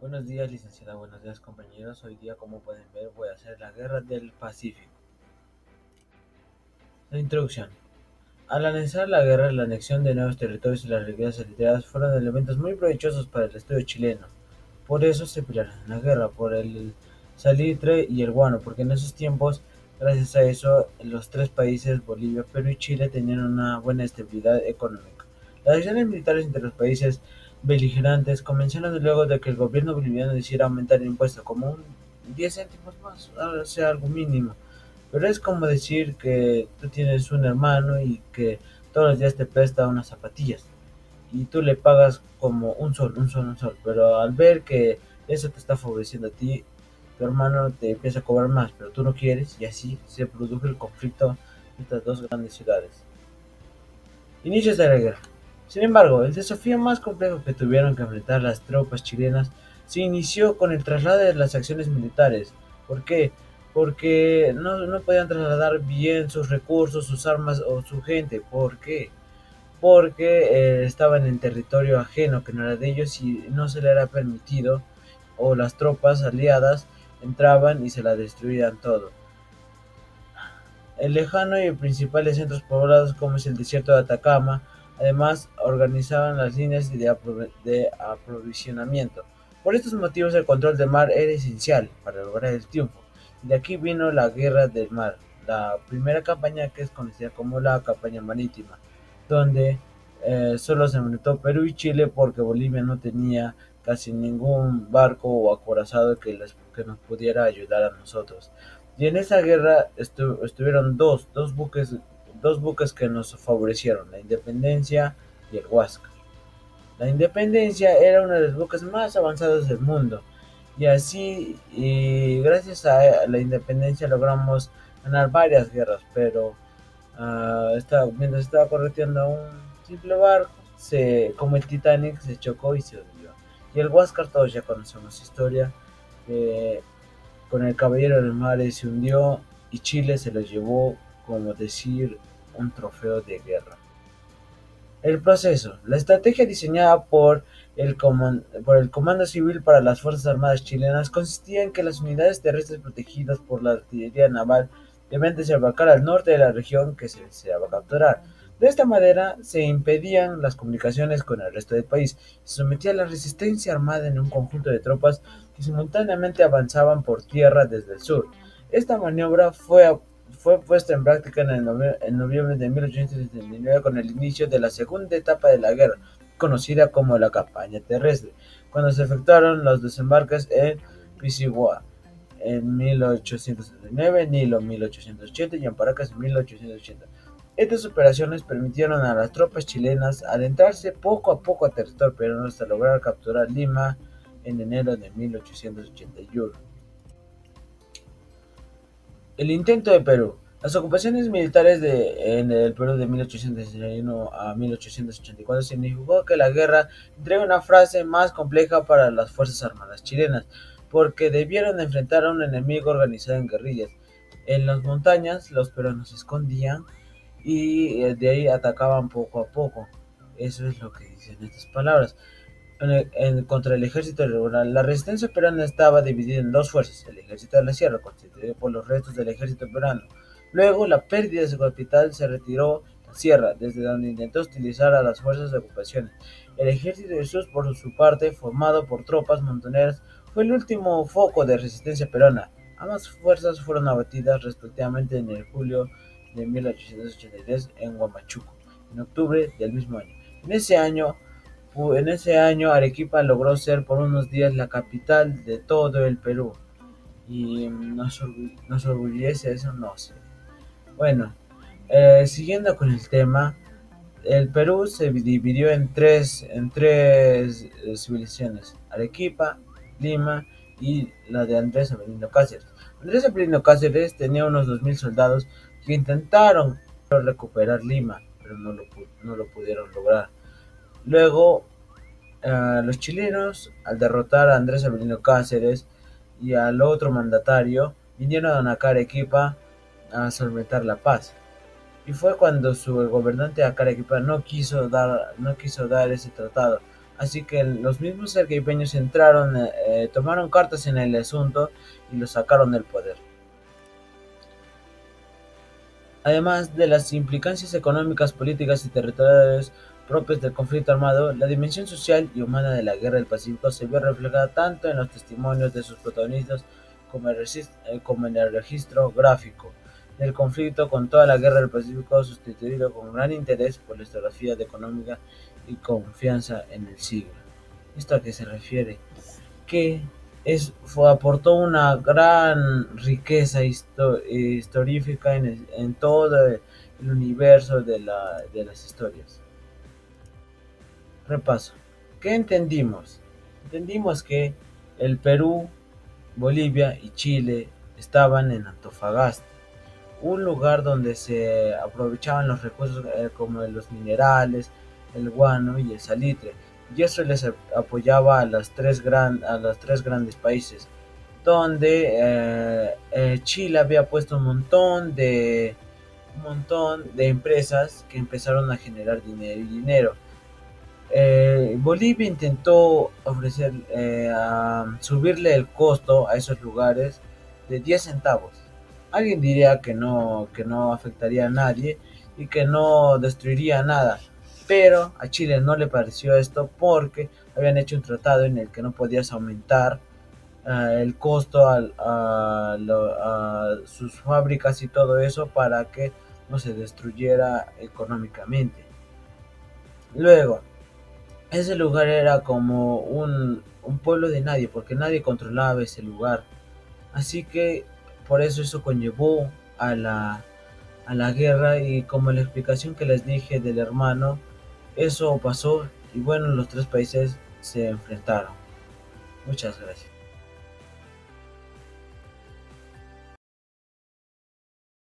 Buenos días, licenciada. Buenos días, compañeros. Hoy día, como pueden ver, voy a hacer la Guerra del Pacífico. La introducción. Al analizar la guerra, la anexión de nuevos territorios y las riquezas hereditarias fueron elementos muy provechosos para el estudio chileno. Por eso se pelearon en la guerra, por el salitre y el guano, porque en esos tiempos, gracias a eso, los tres países, Bolivia, Perú y Chile, tenían una buena estabilidad económica. Las acciones militares entre los países beligerantes comenzaron luego de que el gobierno boliviano decidiera aumentar el impuesto como un 10 céntimos más, o sea, algo mínimo. Pero es como decir que tú tienes un hermano y que todos los días te presta unas zapatillas y tú le pagas como un sol, pero al ver que eso te está favoreciendo a ti, tu hermano te empieza a cobrar más, pero tú no quieres y así se produjo el conflicto de estas dos grandes ciudades. Inicios de la guerra. Sin embargo, el desafío más complejo que tuvieron que enfrentar las tropas chilenas se inició con el traslado de las acciones militares. ¿Por qué? Porque no podían trasladar bien sus recursos, sus armas o su gente. ¿Por qué? Porque estaban en territorio ajeno que no era de ellos y no se le era permitido, o las tropas aliadas entraban y se la destruían todo. El lejano y principales centros poblados como es el desierto de Atacama, además organizaban las líneas de aprovisionamiento. Por estos motivos el control del mar era esencial para lograr el triunfo. Y de aquí vino la Guerra del Mar, la primera campaña que es conocida como la campaña marítima, donde solo se enfrentó Perú y Chile porque Bolivia no tenía casi ningún barco o acorazado que nos pudiera ayudar a nosotros. Y en esa guerra estuvieron dos buques que nos favorecieron, la Independencia y el Huáscar. La Independencia era uno de los buques más avanzados del mundo. Y así, y gracias a la Independencia logramos ganar varias guerras, pero mientras estaba correteando un simple barco, como el Titanic, se chocó y se hundió. Y el Huáscar, todos ya conocemos su historia, eh, con el Caballero del Mar se hundió y Chile se lo llevó, como decir, un trofeo de guerra. El proceso. La estrategia diseñada por el Comando Civil para las Fuerzas Armadas chilenas consistía en que las unidades terrestres protegidas por la artillería naval debían desembarcar al norte de la región que se deseaba capturar. De esta manera se impedían las comunicaciones con el resto del país. Se sometía a la resistencia armada en un conjunto de tropas que simultáneamente avanzaban por tierra desde el sur. Esta maniobra fue puesta en práctica en noviembre de 1879 con el inicio de la segunda etapa de la guerra, conocida como la campaña terrestre, cuando se efectuaron los desembarques en Pisagua en 1879, Nilo en 1880 y en Paracas en 1880. Estas operaciones permitieron a las tropas chilenas adentrarse poco a poco a territorio peruano hasta lograr capturar Lima en enero de 1881. El intento de Perú. Las ocupaciones militares en el Perú de 1861 a 1884 significó que la guerra entrega una fase más compleja para las Fuerzas Armadas chilenas, porque debieron enfrentar a un enemigo organizado en guerrillas. En las montañas los peruanos se escondían y de ahí atacaban poco a poco. Eso es lo que dicen estas palabras. Contra el ejército regular, la resistencia peruana estaba dividida en dos fuerzas: el ejército de la sierra, constituido por los restos del ejército peruano. Luego, la pérdida de su capital, se retiró a la sierra, desde donde intentó utilizar a las fuerzas de ocupación. El ejército de Jesús, por su parte, formado por tropas montoneras, fue el último foco de resistencia peruana. Ambas fuerzas fueron abatidas respectivamente en el julio de 1883 en Huamachuco, en octubre del mismo año. En ese año Arequipa logró ser por unos días la capital de todo el Perú. Y nos orgullece eso, no sé. Bueno, siguiendo con el tema, el Perú se dividió en tres civilizaciones: Arequipa, Lima y la de Andrés Avelino Cáceres. Andrés Avelino Cáceres tenía unos 2000 soldados que intentaron recuperar Lima, pero no lo pudieron lograr. Luego, los chilenos, al derrotar a Andrés Avelino Cáceres y al otro mandatario, vinieron a Arequipa a solventar la paz. Y fue cuando su gobernante de Arequipa no quiso dar ese tratado. Así que los mismos arequipeños entraron, tomaron cartas en el asunto y lo sacaron del poder. Además de las implicancias económicas, políticas y territoriales propias del conflicto armado, la dimensión social y humana de la Guerra del Pacífico se vio reflejada tanto en los testimonios de sus protagonistas como en el registro gráfico del conflicto con toda la Guerra del Pacífico, sustituido con gran interés por la historiografía económica y confianza en el siglo. ¿Esto a qué se refiere? Que aportó una gran riqueza historiográfica en todo el universo de las historias. Repaso. ¿Qué entendimos? Entendimos que el Perú, Bolivia y Chile estaban en Antofagasta, un lugar donde se aprovechaban los recursos como los minerales, el guano y el salitre, y eso les apoyaba a a los tres grandes países, donde Chile había puesto un montón de empresas que empezaron a generar dinero. Bolivia intentó ofrecer subirle el costo a esos lugares de 10 centavos. Alguien diría que no afectaría a nadie y que no destruiría nada, pero a Chile no le pareció esto porque habían hecho un tratado en el que no podías aumentar el costo a sus fábricas y todo eso para que no se destruyera económicamente. Luego, ese lugar era como un pueblo de nadie, porque nadie controlaba ese lugar. Así que por eso conllevó a la guerra y como la explicación que les dije del hermano, eso pasó y bueno, los tres países se enfrentaron. Muchas gracias.